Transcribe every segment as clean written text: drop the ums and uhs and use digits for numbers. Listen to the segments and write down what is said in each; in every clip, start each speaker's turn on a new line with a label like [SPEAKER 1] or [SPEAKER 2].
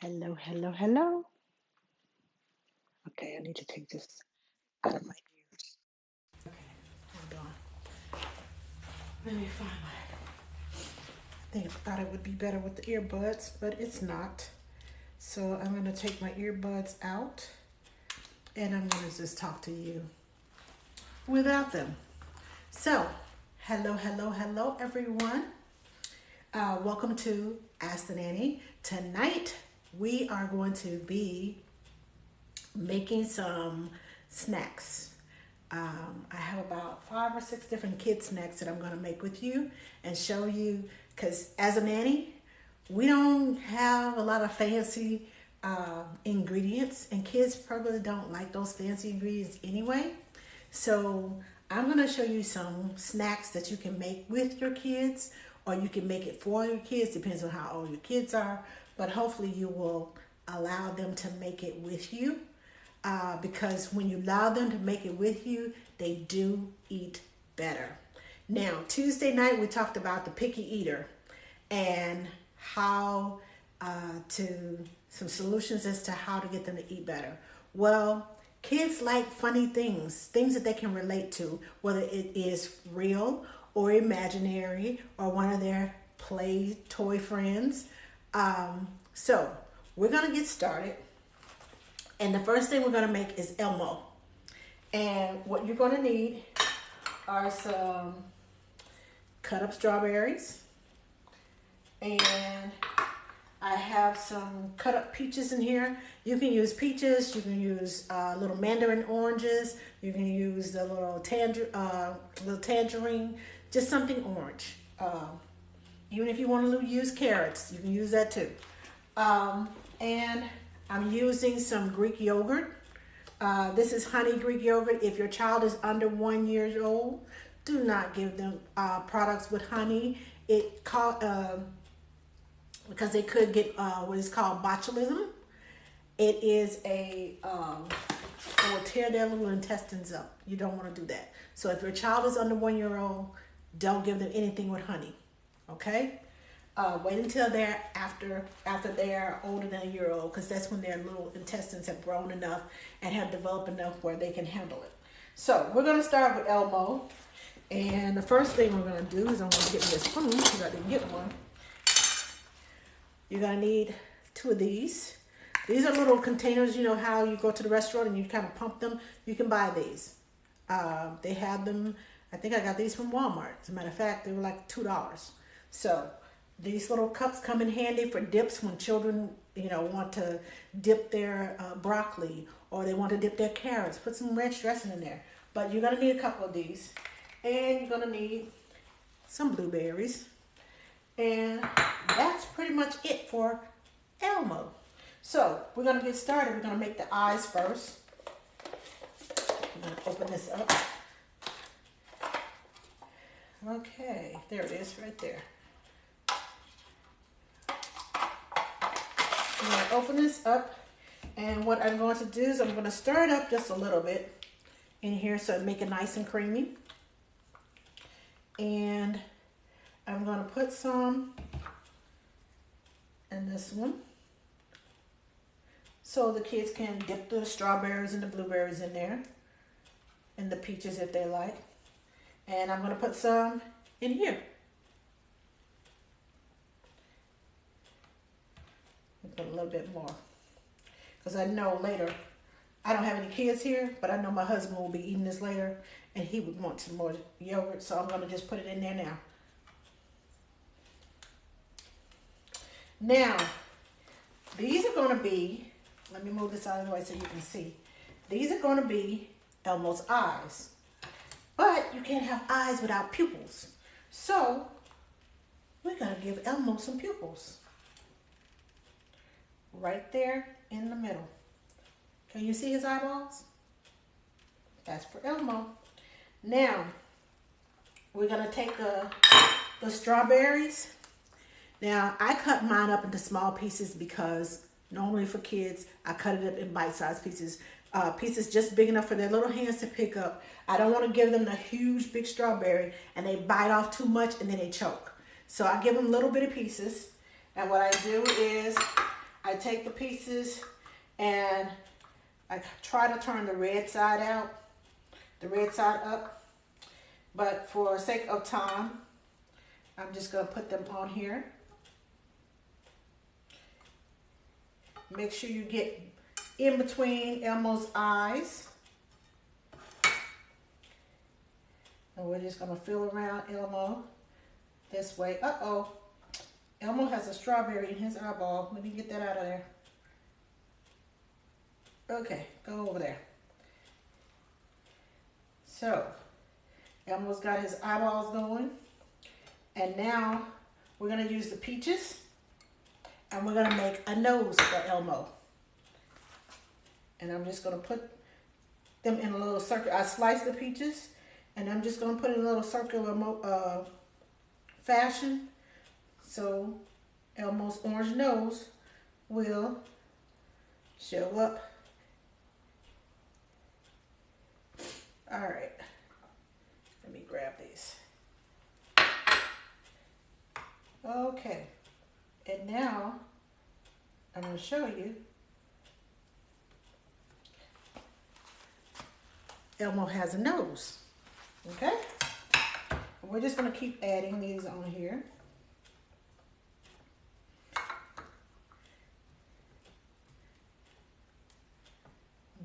[SPEAKER 1] Hello, hello, hello. Okay, I need to take this out of my ears. Okay, hold on. Let me find I think I thought it would be better with the earbuds, but it's not. So I'm going to take my earbuds out and I'm going to just talk to you without them. So, hello, hello, hello, everyone. Welcome to Ask the Nanny. Tonight we are going to be making some snacks. I have about 5 or 6 different kid snacks that I'm going to make with you and show you because as a nanny, we don't have a lot of fancy ingredients, and kids probably don't like those fancy ingredients anyway. So I'm going to show you some snacks that you can make with your kids, or you can make it for your kids, depends on how old your kids are, but hopefully you will allow them to make it with you, because when you allow them to make it with you, they do eat better. Now, Tuesday night we talked about the picky eater and how to some solutions as to how to get them to eat better. Well, kids like funny things, things that they can relate to, whether it is real or imaginary or one of their play toy friends. So we're gonna get started. And the first thing we're going to make is Elmo. And what you're going to need are some cut up strawberries. And I have some cut up peaches in here. You can use peaches. You can use little mandarin oranges. You can use the little tangerine. Just something orange. Even if you want to use carrots, you can use that too. And I'm using some Greek yogurt. This is honey Greek yogurt. If your child is under 1 year old, do not give them products with honey. Because they could get what is called botulism. It is it will tear their little intestines up. You don't want to do that. So if your child is under 1 year old, don't give them anything with honey. Okay? Wait until they're after they're older than 1 year old, because that's when their little intestines have grown enough and have developed enough where they can handle it. So we're going to start with Elmo. And the first thing we're going to do is I'm going to get me a spoon because I didn't get one. You're going to need 2 of these. These are little containers. You know how you go to the restaurant and you kind of pump them? You can buy these. They have them. I think I got these from Walmart. As a matter of fact, they were like $2. So these little cups come in handy for dips when children, want to dip their broccoli, or they want to dip their carrots. Put some ranch dressing in there. But you're going to need a couple of these. And you're going to need some blueberries. And that's pretty much it for Elmo. So we're going to get started. We're going to make the eyes first. I'm going to open this up. Okay, there it is right there. I'm going to open this up, and what I'm going to do is I'm going to stir it up just a little bit in here so it make it nice and creamy. And I'm going to put some in this one so the kids can dip the strawberries and the blueberries in there, and the peaches if they like. And I'm going to put some in here. Put a little bit more, because I know later, I don't have any kids here, but I know my husband will be eating this later and he would want some more yogurt, so I'm going to just put it in there now. Now, these are going to be, let me move this out of the way so you can see. These are going to be Elmo's eyes, but you can't have eyes without pupils. So we're going to give Elmo some pupils. Right there in the middle. Can you see his eyeballs? That's for Elmo. Now, we're going to take the strawberries. Now, I cut mine up into small pieces because normally for kids, I cut it up in bite-sized pieces. Pieces just big enough for their little hands to pick up. I don't want to give them the huge, big strawberry and they bite off too much and then they choke. So I give them little bitty pieces. And what I do is I take the pieces and I try to turn the red side out, the red side up. But for sake of time, I'm just going to put them on here. Make sure you get in between Elmo's eyes. And we're just going to feel around Elmo this way. Uh-oh. Elmo has a strawberry in his eyeball. Let me get that out of there. Okay, go over there. So, Elmo's got his eyeballs going. And now we're going to use the peaches. And we're going to make a nose for Elmo. And I'm just going to put them in a little circle. I sliced the peaches. And I'm just going to put it in a little circular fashion. So Elmo's orange nose will show up. All right, let me grab these. Okay, and now I'm going to show you Elmo has a nose. Okay, we're just going to keep adding these on here.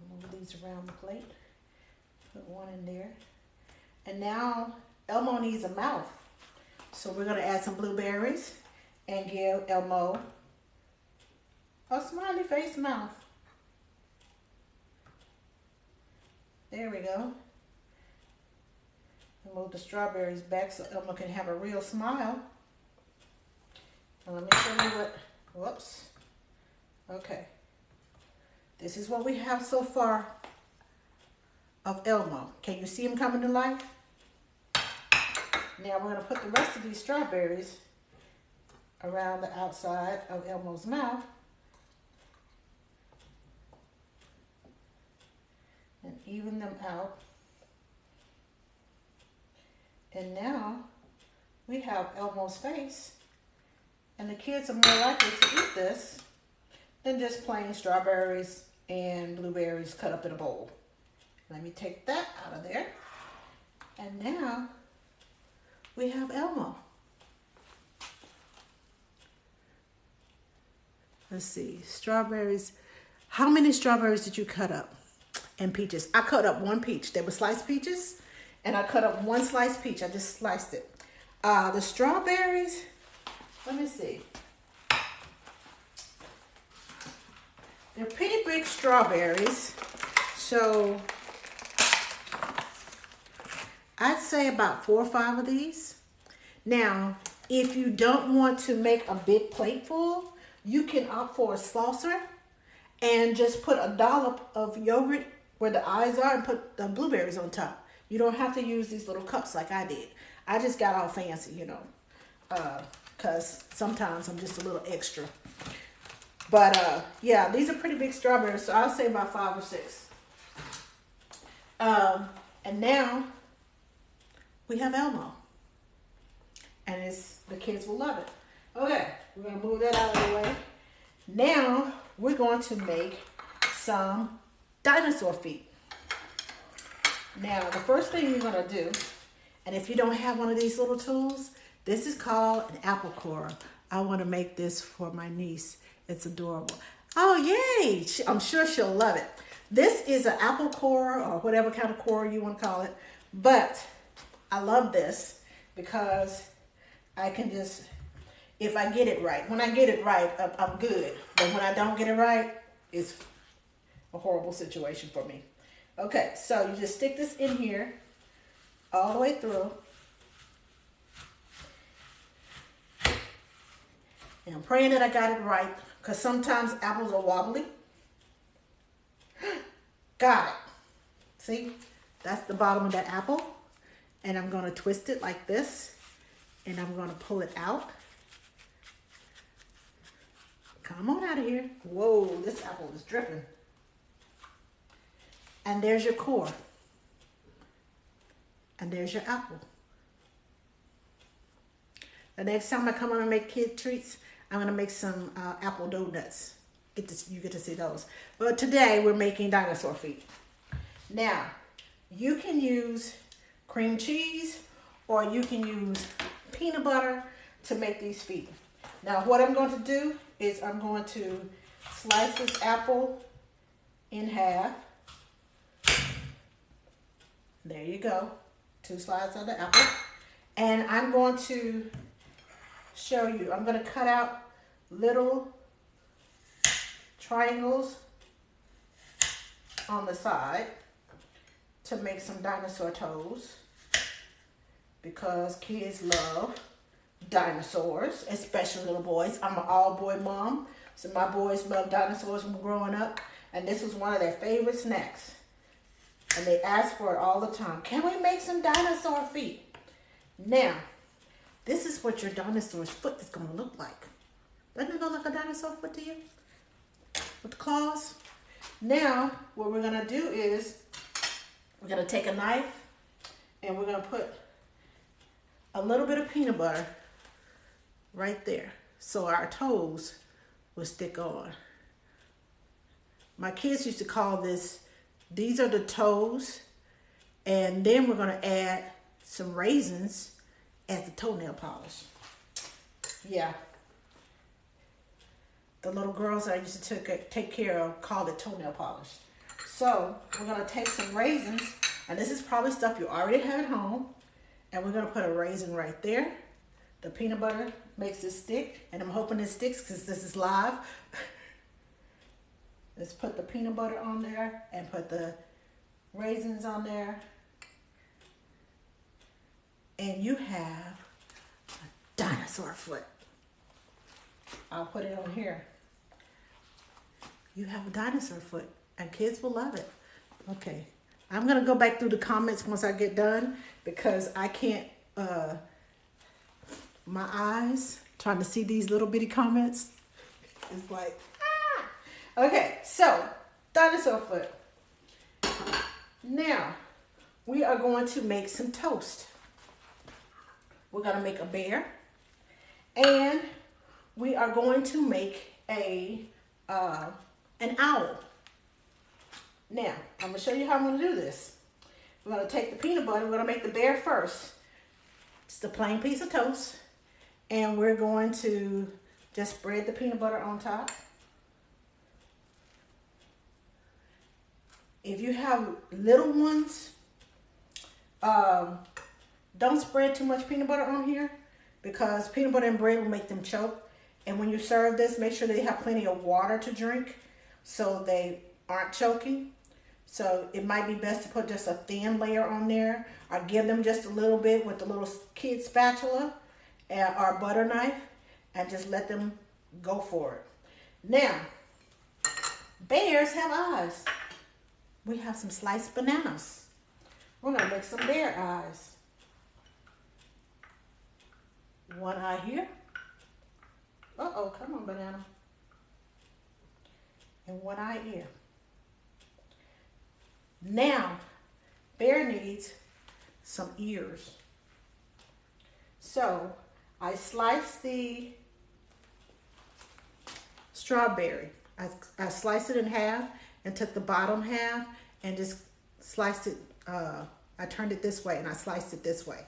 [SPEAKER 1] Move these around the plate. Put one in there. And now Elmo needs a mouth. So we're going to add some blueberries and give Elmo a smiley face mouth. There we go. And move the strawberries back so Elmo can have a real smile. And let me show you what, whoops. Okay. This is what we have so far of Elmo. Can you see him coming to life? Now we're going to put the rest of these strawberries around the outside of Elmo's mouth. And even them out. And now we have Elmo's face. And the kids are more likely to eat this than just plain strawberries and blueberries cut up in a bowl. Let me take that out of there. And now we have Elmo. Let's see, strawberries. How many strawberries did you cut up? And peaches. I cut up one peach. They were sliced peaches. And I cut up one sliced peach. I just sliced it. The strawberries, let me see. They're pretty big strawberries. So I'd say about 4 or 5 of these. Now, if you don't want to make a big plate full, you can opt for a saucer and just put a dollop of yogurt where the eyes are and put the blueberries on top. You don't have to use these little cups like I did. I just got all fancy, you know, because sometimes I'm just a little extra. But yeah, these are pretty big strawberries, so I'll say about 5 or 6. And now we have Elmo. And the kids will love it. Okay, we're going to move that out of the way. Now we're going to make some dinosaur feet. Now the first thing you're going to do, and if you don't have one of these little tools, this is called an apple corer. I want to make this for my niece. It's adorable. Oh, yay! I'm sure she'll love it. This is an apple corer or whatever kind of corer you want to call it. But I love this because I can just, if I get it right. When I get it right, I'm good. But when I don't get it right, it's a horrible situation for me. Okay, so you just stick this in here all the way through. And I'm praying that I got it right because sometimes apples are wobbly. Got it. See, that's the bottom of that apple. And I'm going to twist it like this. And I'm going to pull it out. Come on out of here. Whoa, this apple is dripping. And there's your core. And there's your apple. The next time I come on and make kid treats, I'm going to make some apple donuts. you get to see those. But today we're making dinosaur feet. Now, you can use cream cheese or you can use peanut butter to make these feet. Now, what I'm going to do is I'm going to slice this apple in half. There you go. 2 slices of the apple. And I'm going to show you. I'm going to cut out little triangles on the side to make some dinosaur toes because kids love dinosaurs, especially little boys. I'm an all-boy mom, so my boys love dinosaurs when growing up, and this was one of their favorite snacks. And they ask for it all the time. Can we make some dinosaur feet? Now, this is what your dinosaur's foot is going to look like. Doesn't it look like a dinosaur foot to you? With the claws? Now, what we're going to do is we're going to take a knife and we're going to put a little bit of peanut butter right there so our toes will stick on. My kids used to call this, these are the toes, and then we're going to add some raisins as the toenail polish. Yeah. The little girls I used to take care of called it toenail polish. So we're going to take some raisins, and this is probably stuff you already have at home, and we're going to put a raisin right there. The peanut butter makes it stick, and I'm hoping it sticks because this is live. Let's put the peanut butter on there and put the raisins on there. And you have a dinosaur foot. I'll put it on here. You have a dinosaur foot, and kids will love it. Okay, I'm gonna go back through the comments once I get done because I can't, my eyes trying to see these little bitty comments. It's like, ah! Okay, so dinosaur foot. Now, we are going to make some toast. We're gonna make a bear, and we are going to make an owl. Now, I'm gonna show you how I'm gonna do this. We're gonna take the peanut butter, we're gonna make the bear first. It's the plain piece of toast, and we're going to just spread the peanut butter on top. If you have little ones, don't spread too much peanut butter on here because peanut butter and bread will make them choke. And when you serve this, make sure they have plenty of water to drink so they aren't choking. So it might be best to put just a thin layer on there or give them just a little bit with the little kid spatula or butter knife and just let them go for it. Now, bears have eyes. We have some sliced bananas. We're gonna make some bear eyes. One eye here. Uh-oh, come on, banana. And one eye here. Now, bear needs some ears. So, I sliced the strawberry. I sliced it in half and took the bottom half and just sliced it. I turned it this way and I sliced it this way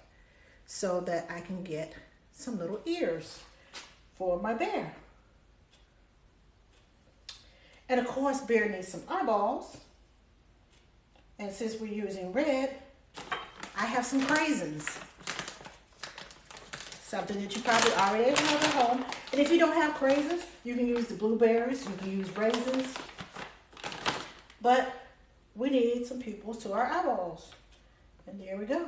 [SPEAKER 1] so that I can get some little ears for my bear. And of course, bear needs some eyeballs. And since we're using red, I have some craisins. Something that you probably already have at home. And if you don't have craisins, you can use the blueberries, you can use raisins. But we need some pupils to our eyeballs. And there we go.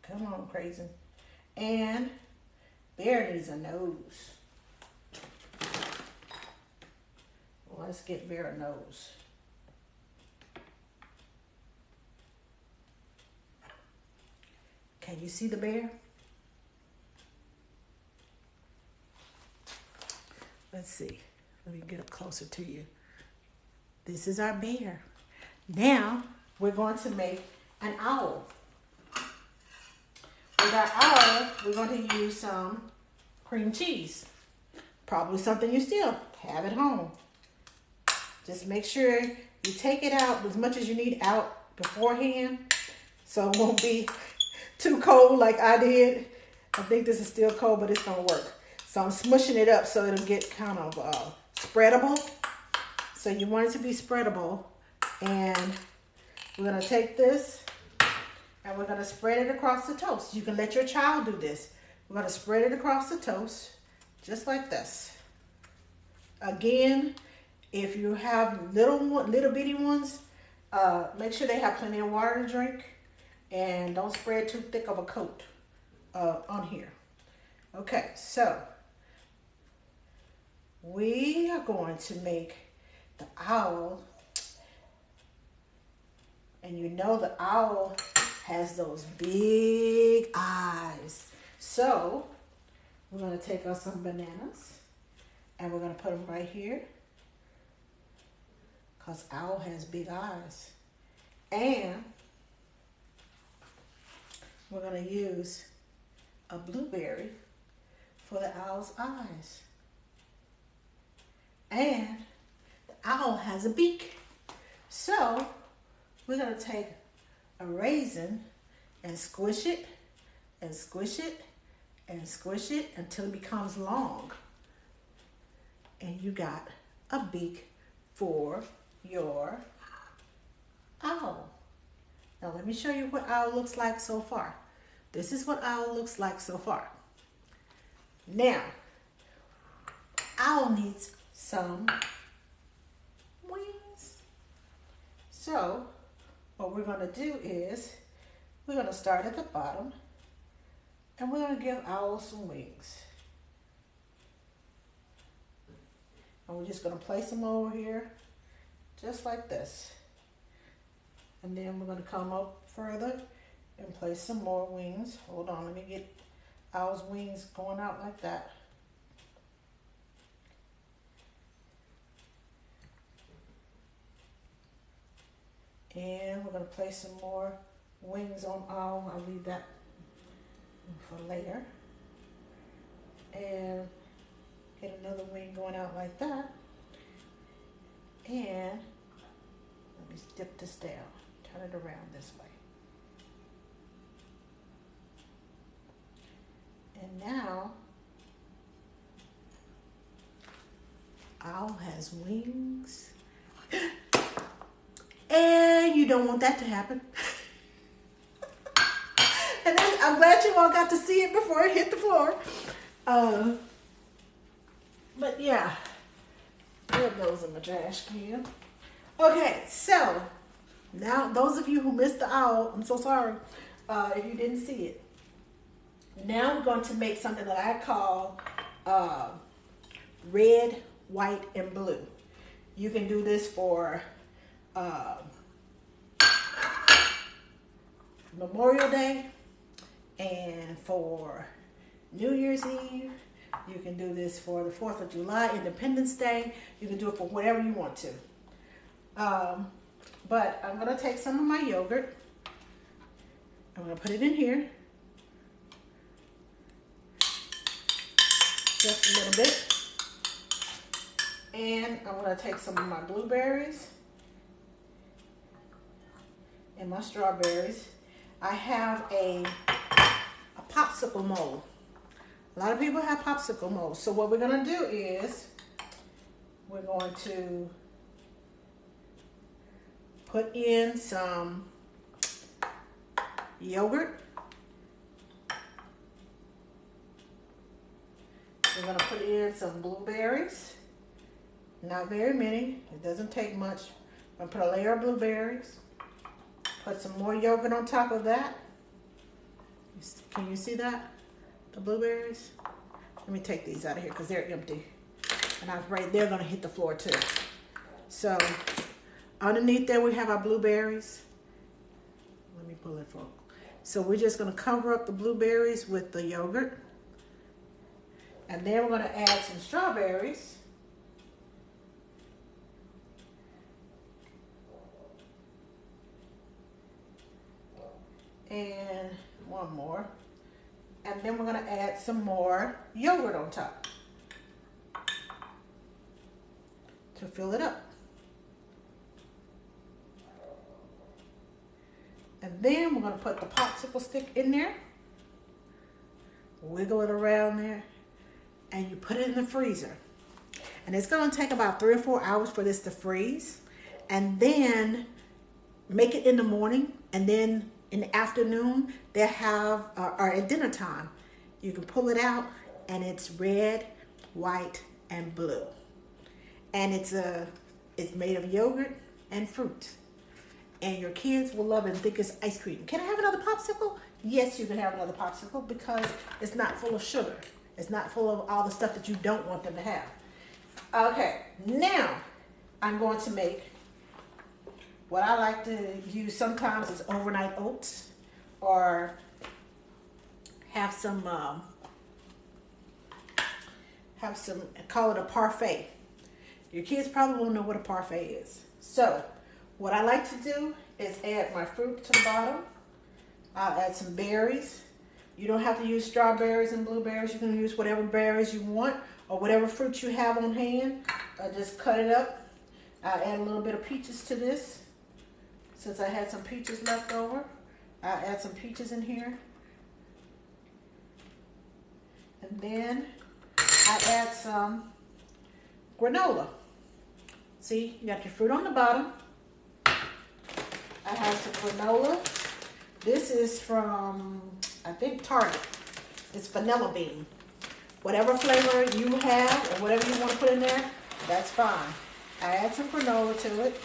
[SPEAKER 1] Come on, Craisin. And bear needs a nose. Let's get bear a nose. Can you see the bear? Let's see. Let me get up closer to you. This is our bear. Now, we're going to make an owl. with our owl, we're going to use some cream cheese. Probably something you still have at home. Just make sure you take it out as much as you need out beforehand so it won't be too cold like I did. I think this is still cold, but it's going to work. So I'm smushing it up so it'll get kind of spreadable. So you want it to be spreadable. And we're going to take this and we're going to spread it across the toast. You can let your child do this. We're going to spread it across the toast just like this. Again, if you have little bitty ones, make sure they have plenty of water to drink and don't spread too thick of a coat on here. Okay, so we are going to make the owl, and you know the owl has those big eyes. So we're going to take out some bananas and we're going to put them right here because owl has big eyes. And we're going to use a blueberry for the owl's eyes. And the owl has a beak. So we're going to take a raisin and squish it and squish it and squish it until it becomes long. And you got a beak for your owl. Now let me show you what owl looks like so far. This is what owl looks like so far. Now, owl needs some wings. So what we're going to do is we're going to start at the bottom and we're going to give owl some wings. And we're just going to place them over here just like this. And then we're going to come up further and place some more wings. Hold on, let me get owl's wings going out like that. And we're going to place some more wings on owl. I'll leave that for later. And get another wing going out like that. And let me dip this down. Turn it around this way. And now, owl has wings. And you don't want that to happen. And then, I'm glad you all got to see it before it hit the floor. But yeah, there it goes in my trash can. Okay, so now those of you who missed the owl, I'm so sorry if you didn't see it. Now we're going to make something that I call red, white, and blue. You can do this for Memorial Day and for New Year's Eve. You can do this for the 4th of July, Independence Day. You can do it for whatever you want to. But I'm going to take some of my yogurt. I'm going to put it in here. Just a little bit. And I'm going to take some of my blueberries and my strawberries. I have a popsicle mold. A lot of people have popsicle molds. So what we're going to do is we're going to put in some yogurt. We're going to put in some blueberries. Not very many. It doesn't take much. I'm going to put a layer of blueberries. Put some more yogurt on top of that. Can you see that? The blueberries. Let me take these out of here because they're empty. And I was right there going to hit the floor too. So underneath there we have our blueberries. Let me pull it for. So we're just going to cover up the blueberries with the yogurt. And then we're going to add some strawberries. And one more. And then we're gonna add some more yogurt on top to fill it up. And then we're gonna put the popsicle stick in there, wiggle it around there, and you put it in the freezer. And it's gonna take about 3 or 4 hours for this to freeze. And then make it in the morning, and then in the afternoon they have, or at dinner time, you can pull it out and it's red, white, and blue. And it's made of yogurt and fruit. And your kids will love it and think it's ice cream. Can I have another popsicle? Yes, you can have another popsicle because it's not full of sugar. It's not full of all the stuff that you don't want them to have. Okay, now I'm going to make what I like to use sometimes is overnight oats, or have some, call it a parfait. Your kids probably won't know what a parfait is. So what I like to do is add my fruit to the bottom. I'll add some berries. You don't have to use strawberries and blueberries. You can use whatever berries you want or whatever fruit you have on hand. Just cut it up. I'll add a little bit of peaches to this. Since I had some peaches left over, I'll add some peaches in here. And then I add some granola. See, you got your fruit on the bottom. I have some granola. This is from, I think, Target. It's vanilla bean. Whatever flavor you have or whatever you want to put in there, that's fine. I add some granola to it.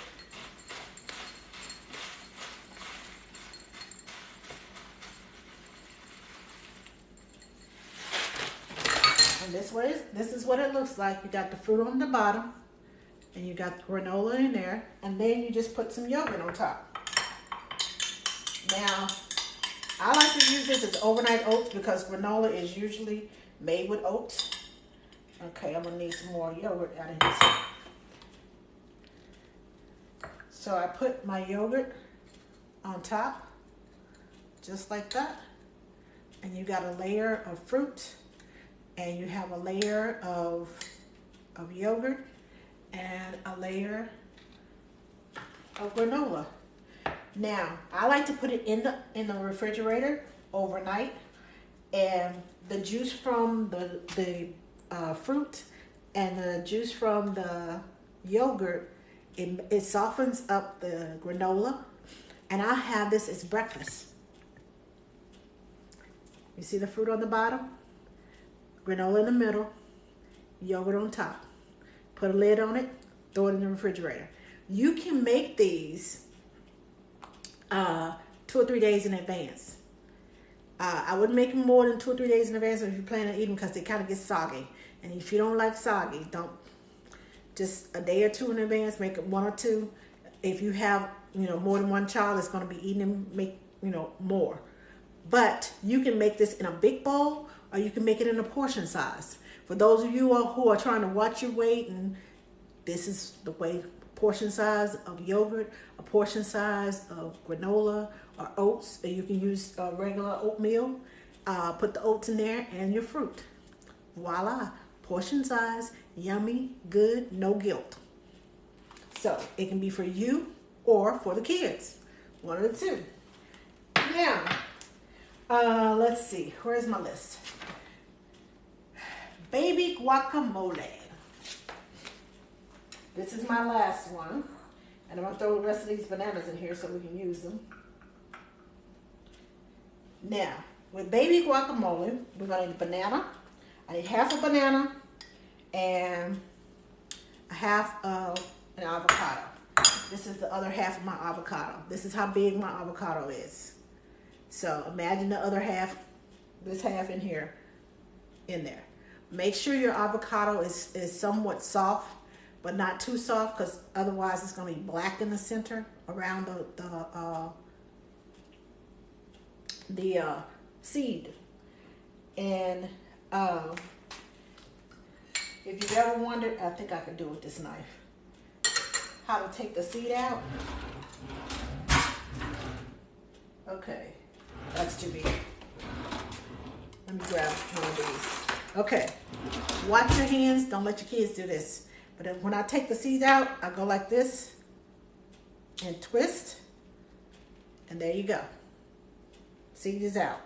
[SPEAKER 1] And this is what it looks like. You got the fruit on the bottom, and you got the granola in there, and then you just put some yogurt on top. Now, I like to use this as overnight oats because granola is usually made with oats. Okay, I'm gonna need some more yogurt out of this. So I put my yogurt on top, just like that. And you got a layer of fruit, and you have a layer of yogurt, and a layer of granola. Now, I like to put it in the refrigerator overnight, and the juice from the fruit and the juice from the yogurt, it softens up the granola, and I have this as breakfast. You see the fruit on the bottom, granola in the middle, yogurt on top. Put a lid on it, throw it in the refrigerator. You can make these 2 or 3 days in advance. I wouldn't make them more than 2 or 3 days in advance if you plan on eating, because they kind of get soggy. And if you don't like soggy, don't. Just a day or two in advance, make it 1 or 2. If you have, more than one child that's going to be eating them, make, more. But you can make this in a big bowl, or you can make it in a portion size. For those of you who are trying to watch your weight, and this is the way, portion size of yogurt, a portion size of granola or oats, or you can use regular oatmeal. Put the oats in there and your fruit. Voila, portion size, yummy, good, no guilt. So it can be for you or for the kids, one of the two. Now, let's see, where's my list? Baby guacamole. This is my last one. And I'm going to throw the rest of these bananas in here so we can use them. Now, with baby guacamole, we're going to need a banana. I need half a banana and a half of an avocado. This is the other half of my avocado. This is how big my avocado is. So imagine the other half, this half in here, in there. Make sure your avocado is somewhat soft, but not too soft, because otherwise it's going to be black in the center around the seed. And if you've ever wondered, I think I could do it with this knife, how to take the seed out. Okay, that's too big. Let me grab one of these. Okay, watch your hands. Don't let your kids do this. But then when I take the seeds out, I go like this and twist. And there you go. Seed is out.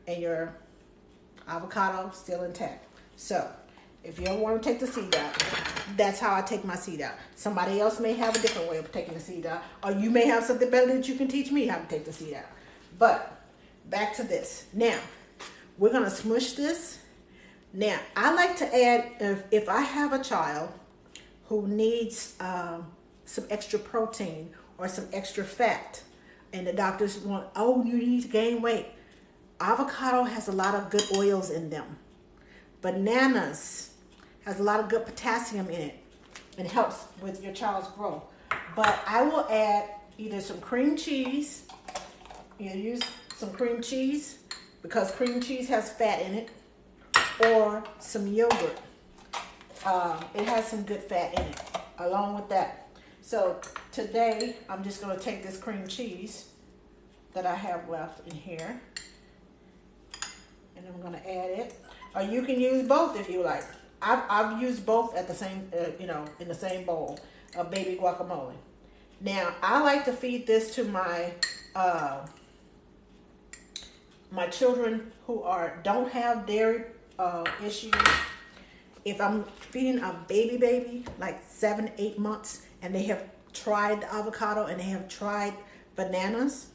[SPEAKER 1] And your avocado still intact. So, if you don't want to take the seed out, that's how I take my seed out. Somebody else may have a different way of taking the seed out. Or you may have something better that you can teach me how to take the seed out. But, back to this. Now, we're going to smush this. Now, I like to add, if I have a child who needs some extra protein or some extra fat, and the doctors want, oh, you need to gain weight. Avocado has a lot of good oils in them. Bananas has a lot of good potassium in it and helps with your child's growth. But I will add either some cream cheese. You use some cream cheese because cream cheese has fat in it, or some yogurt. It has some good fat in it along with that. So today I'm just going to take this cream cheese that I have left in here, and I'm going to add it. Or you can use both if you like. I've used both at the same, in the same bowl of baby guacamole. Now I like to feed this to my my children who don't have dairy issues. If I'm feeding a baby like 7-8 months and they have tried the avocado and they have tried bananas,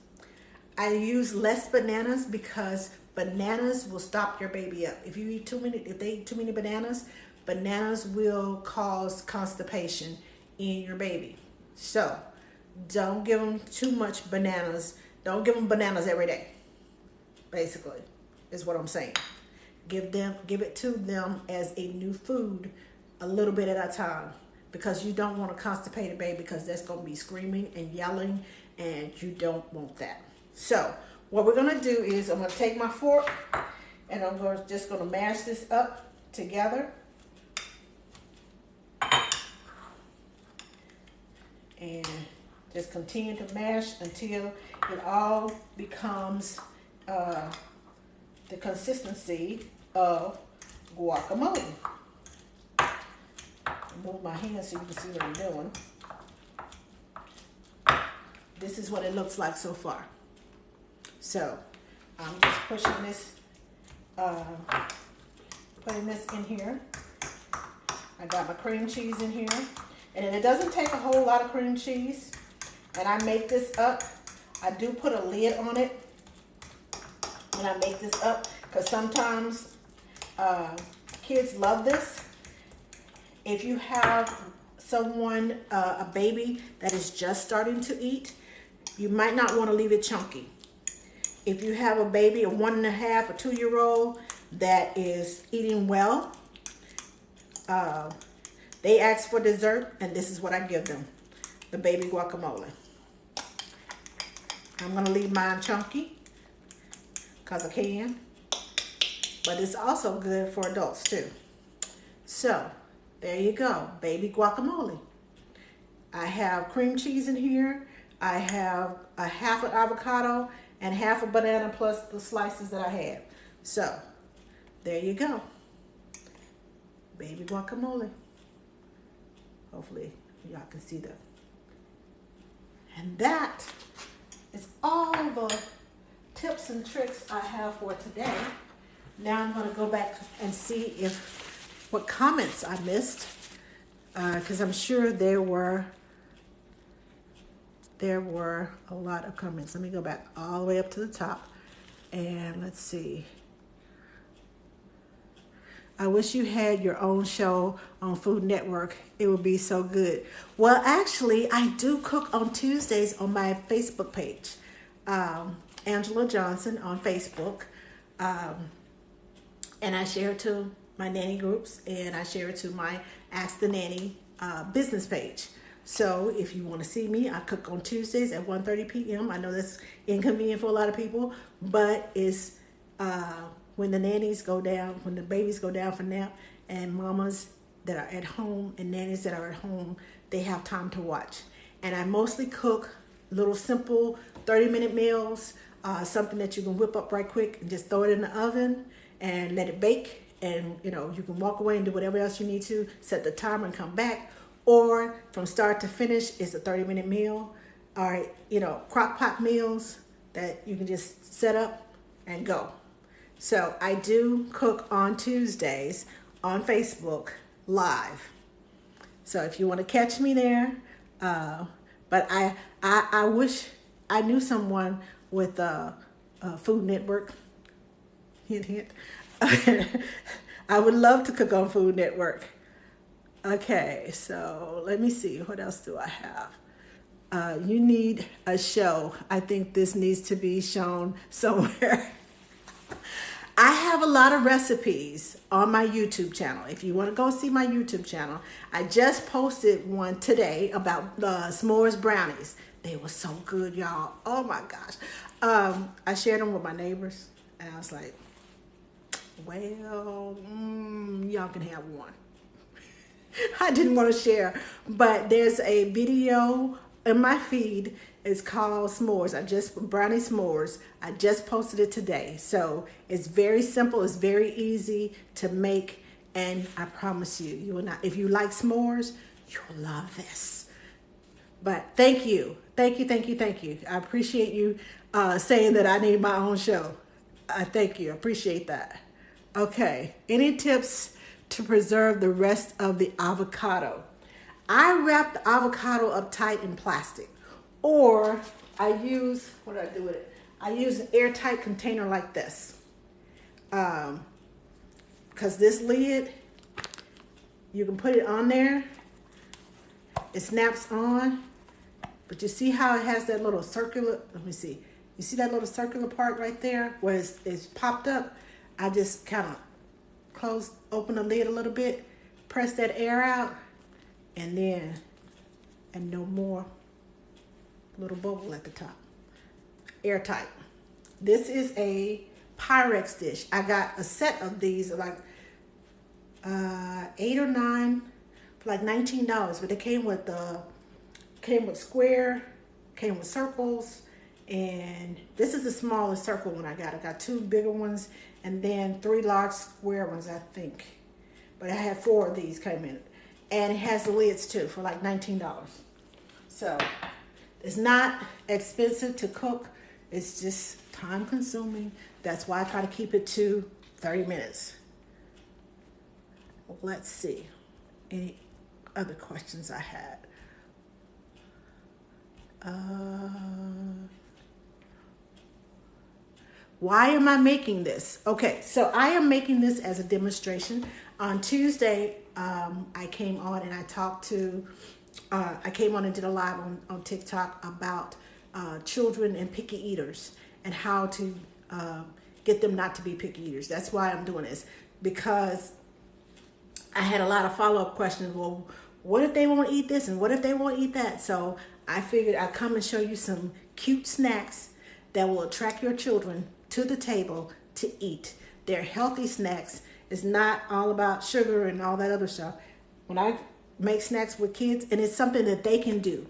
[SPEAKER 1] I use less bananas because bananas will stop your baby up. If they eat too many bananas, bananas will cause constipation in your baby. So don't give them too much bananas. Don't give them bananas every day. Basically, is what I'm saying. Give it to them as a new food, a little bit at a time, because you don't want to constipate a baby, because that's going to be screaming and yelling, and you don't want that. So what we're going to do is I'm going to take my fork and I'm just going to mash this up together. And just continue to mash until it all becomes the consistency of guacamole. Move my hand so you can see what I'm doing. This is what it looks like so far. So I'm just pushing this, putting this in here. I got my cream cheese in here. And it doesn't take a whole lot of cream cheese. And I make this up. I do put a lid on it when I make this up, because sometimes kids love this. If you have someone, a baby that is just starting to eat, you might not want to leave it chunky. If you have a baby, a 1.5 or 2-year-old that is eating well, they ask for dessert, and this is what I give them, the baby guacamole. I'm going to leave mine chunky because I can, but it's also good for adults too. So there you go, baby guacamole. I have cream cheese in here. I have a half an avocado and half a banana plus the slices that I have. So there you go, baby guacamole. Hopefully y'all can see that. And that is all the tips and tricks I have for today. Now I'm going to go back and see what comments I missed, because I'm sure there were a lot of comments. Let me go back all the way up to the top, and let's see. I wish you had your own show on Food Network. It would be so good. Well, actually, I do cook on Tuesdays on my Facebook page, Angela Johnson on Facebook. And I share it to my nanny groups, and I share it to my Ask the Nanny business page. So if you want to see me, I cook on Tuesdays at 1:30 p.m. I know that's inconvenient for a lot of people, but it's when the nannies go down, when the babies go down for nap, and mamas that are at home and nannies that are at home, they have time to watch. And I mostly cook little simple 30-minute meals, something that you can whip up right quick and just throw it in the oven, and let it bake. And you can walk away and do whatever else you need to, set the timer and come back. Or from start to finish, it's a 30-minute meal. Or, crock pot meals that you can just set up and go. So I do cook on Tuesdays on Facebook Live. So if you want to catch me there, but I wish I knew someone with a Food Network. Hint, hint. I would love to cook on Food Network. Okay, so let me see. What else do I have? You need a show. I think this needs to be shown somewhere. I have a lot of recipes on my YouTube channel. If you want to go see my YouTube channel, I just posted one today about the s'mores brownies. They were so good, y'all. Oh my gosh. I shared them with my neighbors, and I was like, well, y'all can have one. I didn't want to share, but there's a video in my feed. It's called S'mores. Brownie S'mores. I just posted it today. So it's very simple. It's very easy to make. And I promise you, you will not, if you like s'mores, you'll love this. But thank you. Thank you, thank you, thank you. I appreciate you saying that I need my own show. I thank you. I appreciate that. Okay. Any tips to preserve the rest of the avocado? I wrap the avocado up tight in plastic. Or I use, what do I do with it? I use an airtight container like this. Because this lid, you can put it on there. It snaps on. But you see how it has that little circular, let me see. You see that little circular part right there where it's popped up? I just kind of open the lid a little bit, press that air out, and no more. Little bubble at the top. Airtight. This is a Pyrex dish. I got a set of these, like 8 or 9 for like $19, but they came with square, came with circles, and this is the smallest circle one I got. I got 2 bigger ones and then 3 large square ones, I think. But I had 4 of these came in. And it has the lids too for like $19. So it's not expensive to cook. It's just time consuming. That's why I try to keep it to 30 minutes. Let's see. Any other questions I had? Why am I making this? Okay, so I am making this as a demonstration. On Tuesday, I came on and I came on and did a live on TikTok about children and picky eaters and how to get them not to be picky eaters. That's why I'm doing this, because I had a lot of follow-up questions. Well, what if they won't eat this and what if they won't eat that? So I figured I'd come and show you some cute snacks that will attract your children to the table to eat. They're healthy snacks. It's not all about sugar and all that other stuff. When I make snacks with kids, and it's something that they can do.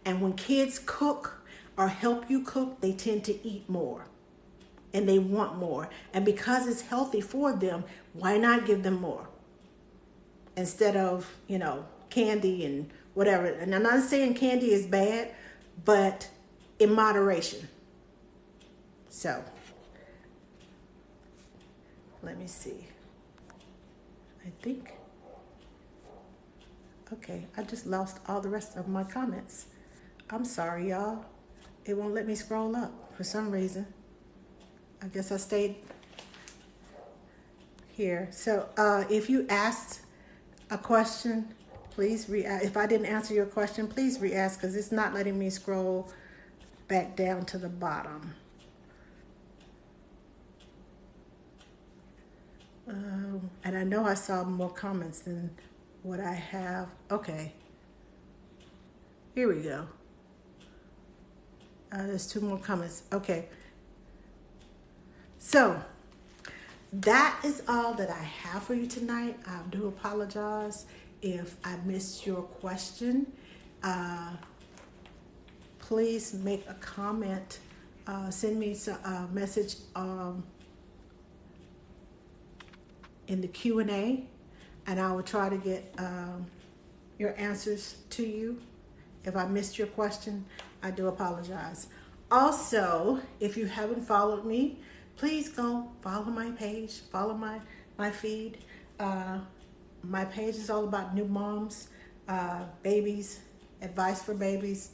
[SPEAKER 1] And when kids cook or help you cook, they tend to eat more and they want more. And because it's healthy for them, why not give them more? Instead of, candy and whatever. And I'm not saying candy is bad, but in moderation. So, let me see. I think. Okay, I just lost all the rest of my comments. I'm sorry, y'all. It won't let me scroll up for some reason. I guess I stayed here. So if you asked a question, please re-ask. If I didn't answer your question, please re-ask, because it's not letting me scroll back down to the bottom. And I know I saw more comments than what I have. Okay. Here we go. There's 2 more comments. Okay. So that is all that I have for you tonight. I do apologize if I missed your question. Please make a comment. Send me a message in the Q&A, and I will try to get your answers to you. If I missed your question, I do apologize. Also, if you haven't followed me, please go follow my page, follow my feed. My page is all about new moms, babies, advice for babies.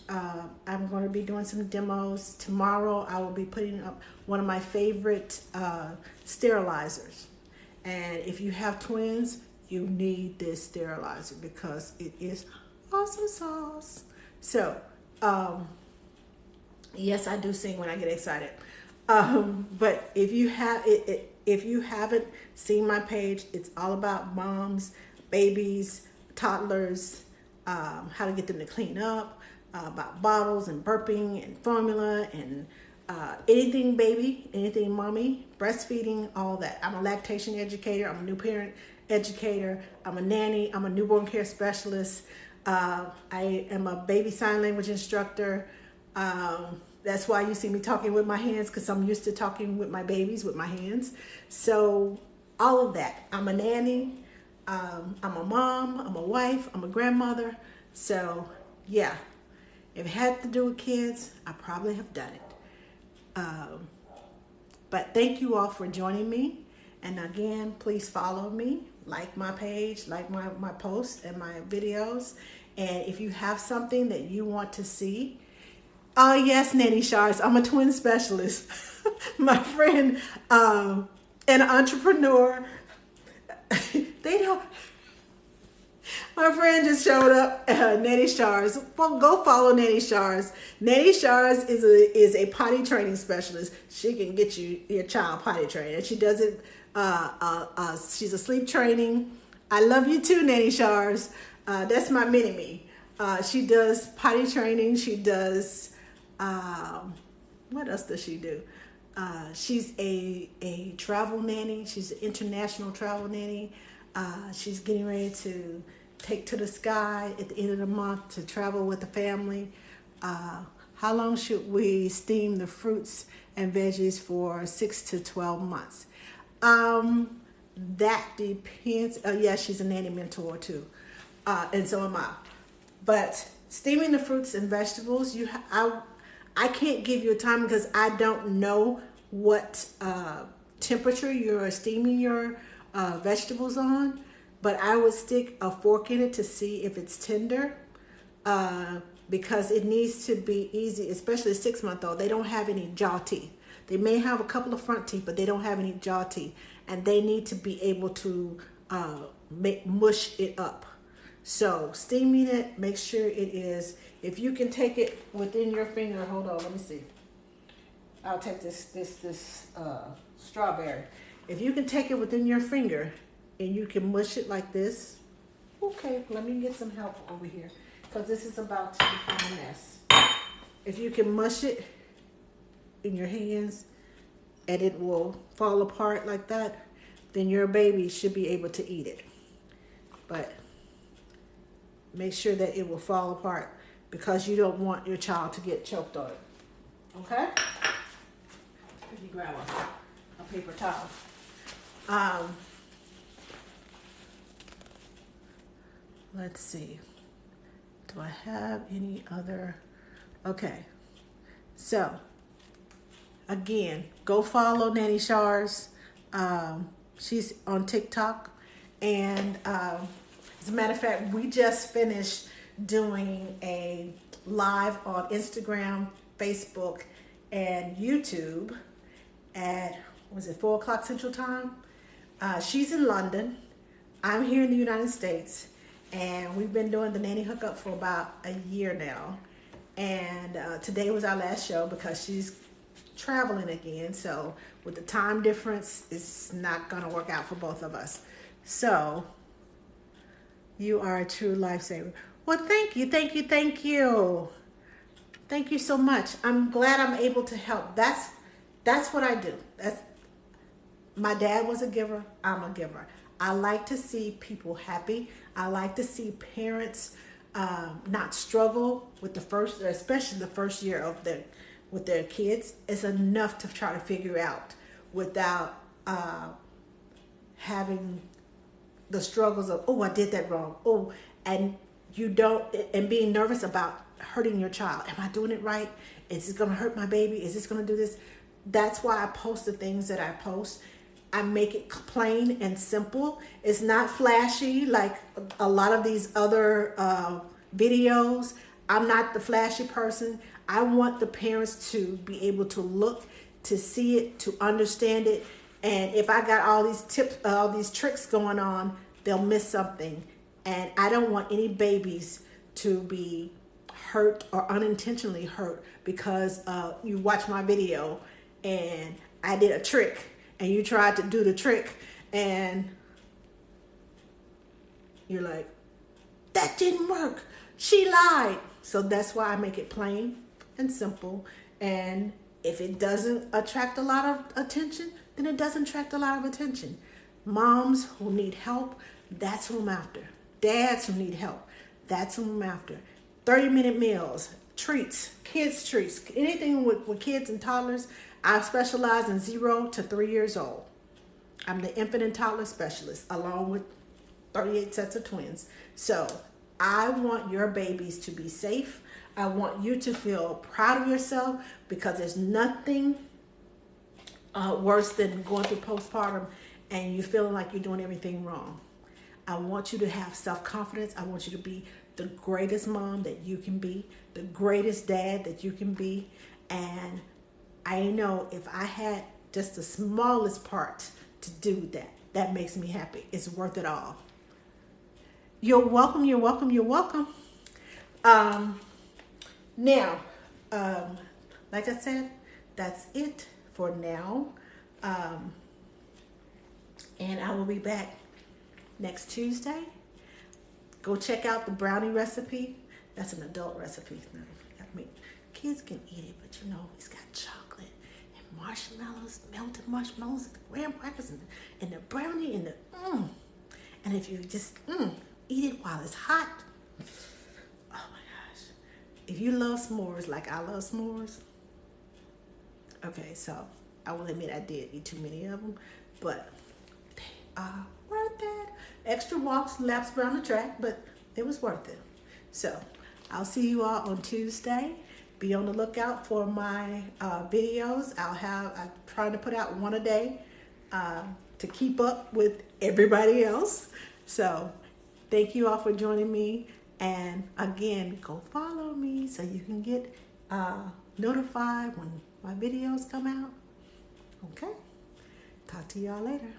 [SPEAKER 1] I'm going to be doing some demos. Tomorrow I will be putting up one of my favorite sterilizers. And if you have twins, you need this sterilizer because it is awesome sauce. So, yes, I do sing when I get excited. But if you haven't seen my page, it's all about moms, babies, toddlers, how to get them to clean up, about bottles and burping and formula and anything baby, anything mommy, breastfeeding, all that. I'm a lactation educator. I'm a new parent educator. I'm a nanny. I'm a newborn care specialist. I am a baby sign language instructor. That's why you see me talking with my hands, because I'm used to talking with my babies with my hands. So all of that. I'm a nanny. I'm a mom. I'm a wife. I'm a grandmother. So yeah, if it had to do with kids, I probably have done it. But thank you all for joining me. And again, please follow me, like my page, like my posts and my videos. And if you have something that you want to see, oh yes, Nanny Shards, I'm a twin specialist. My friend, an entrepreneur, they don't. My friend just showed up, Nanny Shards. Well, go follow Nanny Shards. Nanny Shards is a potty training specialist. She can get your child potty trained, and she does it. She's a sleep training. I love you too, Nanny Shards. That's my mini me. She does potty training. She does. What else does she do? She's a travel nanny. She's an international travel nanny. She's getting ready to take to the sky at the end of the month to travel with the family. How long should we steam the fruits and veggies for 6 to 12 months? That depends. Yeah, she's a nanny mentor too. And so am I. But steaming the fruits and vegetables, I can't give you a time because I don't know what temperature you're steaming your vegetables on, but I would stick a fork in it to see if it's tender, because it needs to be easy, especially a 6-month-old. They don't have any jaw teeth. They may have a couple of front teeth, but they don't have any jaw teeth, and they need to be able to mush it up. So steaming it, make sure it is, if you can take it within your finger, hold on, let me see. I'll take this strawberry. If you can take it within your finger and you can mush it like this. Okay, let me get some help over here because this is about to become a mess. If you can mush it in your hands and it will fall apart like that, then your baby should be able to eat it. But make sure that it will fall apart because you don't want your child to get choked on it. Okay? Let me grab a paper towel. Let's see. Do I have any other? Okay. So, again, go follow Nanny Shards. She's on TikTok. And as a matter of fact, we just finished doing a live on Instagram, Facebook, and YouTube at, was it 4 o'clock Central Time? She's in London. I'm here in the United States. And we've been doing the Nanny Hookup for about a year now. And today was our last show because she's traveling again. So with the time difference, it's not going to work out for both of us. So you are a true lifesaver. Well, thank you, thank you, thank you. Thank you so much. I'm glad I'm able to help. That's what I do. My dad was a giver. I'm a giver. I like to see people happy. I like to see parents not struggle with especially the first year with their kids. It's enough to try to figure out without having the struggles of, oh, I did that wrong. Oh, and you don't, and being nervous about hurting your child. Am I doing it right? Is this going to hurt my baby? Is this going to do this? That's why I post the things that I post. I make it plain and simple. It's not flashy like a lot of these other videos. I'm not the flashy person. I want the parents to be able to look, to see it, to understand it. And if I got all these tips, all these tricks going on, they'll miss something. And I don't want any babies to be hurt or unintentionally hurt because you watch my video and I did a trick and you tried to do the trick and you're like, that didn't work. She lied. So that's why I make it plain and simple. And if it doesn't attract a lot of attention, then it doesn't attract a lot of attention. Moms who need help, that's who I'm after. Dads who need help, that's who I'm after. 30-minute meals, treats, kids treats, anything with kids and toddlers. I specialize in 0 to 3 years old. I'm the infant and toddler specialist along with 38 sets of twins. So I want your babies to be safe. I want you to feel proud of yourself because there's nothing worse than going through postpartum and you feeling like you're doing everything wrong. I want you to have self-confidence. I want you to be the greatest mom that you can be, the greatest dad that you can be. And I know if I had just the smallest part to do that, that makes me happy. It's worth it all. You're welcome, you're welcome, you're welcome. Now, like I said, that's it for now. And I will be back next Tuesday. Go check out the brownie recipe. That's an adult recipe. I mean, kids can eat it, but you know, it's got chocolate and marshmallows, melted marshmallows, and the graham crackers, and the brownie, and the And if you just eat it while it's hot, oh my gosh. If you love s'mores like I love s'mores, okay, so I will admit I did eat too many of them, but they are worth it. Extra walks, laps around the track, but it was worth it. So I'll see you all on Tuesday. Be on the lookout for my videos. I'm trying to put out one a day to keep up with everybody else. So thank you all for joining me. And again, go follow me so you can get notified when my videos come out. Okay? Talk to y'all later.